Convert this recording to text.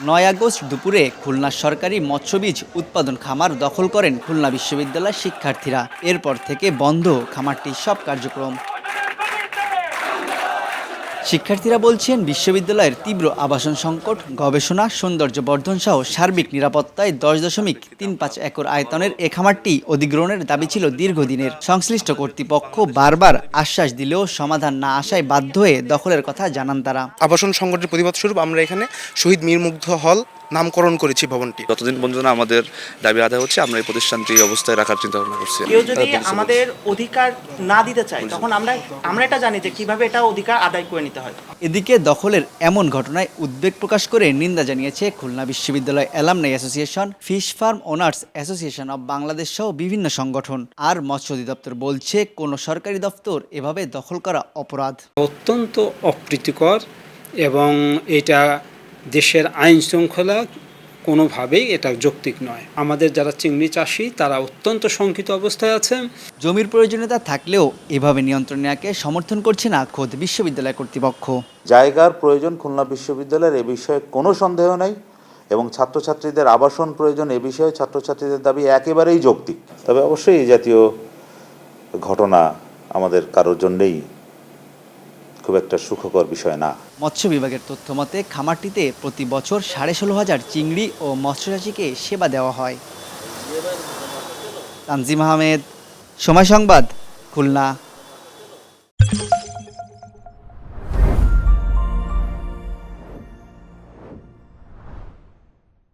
৯ August দুপুরে খুলনা সরকারি মৎস্যবীজ উৎপাদন খামার দখল করেন খুলনা বিশ্ববিদ্যালয়ের শিক্ষার্থীরা। এরপর থেকে বন্ধ খামারটির সব কার্যক্রম। শিক্ষার্থীরা বলছেন, বিশ্ববিদ্যালয়ের তীব্র আবাসন সংকট, গবেষণা, সৌন্দর্য বর্ধন সহ সার্বিক নিরাপত্তায় 10.35 একর আয়তনের এ খামারটি অধিগ্রহণের দাবি ছিল দীর্ঘদিনের। সংশ্লিষ্ট কর্তৃপক্ষ বারবার আশ্বাস দিলেও সমাধান না আসায় বাধ্য হয়ে দখলের কথা জানান তারা। আবাসন সংকটের প্রতিবাদ স্বরূপ আমরা এখানে শহীদ মীর মুগ্ধ হল নামকরণ করেছি ভবনটি। যতদিন পর্যন্ত আমাদের দাবি আদায় হচ্ছে, আমরা এই প্রতিষ্ঠানটি এই অবস্থায় রাখার চিন্তা ভাবনা করছি। কেউ যদি আমাদের অধিকার না দিতে চায়, তখন আমরা এটা জানি যে কিভাবে এটা অধিকার আদায় করে নিতে হয়। এদিকে দখলের এমন ঘটনায় উদ্বেগ প্রকাশ করে নিন্দা জানিয়েছে খুলনা বিশ্ববিদ্যালয় alumni association, fish farm owners association of Bangladesh সহ বিভিন্ন সংগঠন। আর মৎস্য অধিদপ্তর বলছে, কোনো সরকারি দপ্তর এভাবে দখল করা অপরাধ। অত্যন্ত অপ্রীতিকর এবং এটা দেশের আইন শৃঙ্খলা কোনোভাবেই এটা যৌক্তিক নয়। আমাদের যারা চিংড়ি চাষি তারা অত্যন্ত শঙ্কিত অবস্থায় আছে। জমির প্রয়োজনীয়তা থাকলেও এভাবে নিয়ন্ত্রণ নেওয়াকে সমর্থন করছে না খোদ বিশ্ববিদ্যালয় কর্তৃপক্ষ। জায়গার প্রয়োজন খুলনা বিশ্ববিদ্যালয়ের, এ বিষয়ে কোনো সন্দেহ নাই, এবং ছাত্রছাত্রীদের আবাসন প্রয়োজন, এ বিষয়ে ছাত্রছাত্রীদের দাবি একেবারেই যৌক্তিক। তবে অবশ্যই এই জাতীয় ঘটনা আমাদের কারোর জন্যেই খুব একটা সুখকর বিষয় না। মৎস্য বিভাগের তথ্য মতে খামারটিতে প্রতি বছর 16,500 চিংড়ি ও মৎস্যচাষীকে সেবা দেওয়া হয়। তানজিম আহমেদ, সময় সংবাদ, খুলনা।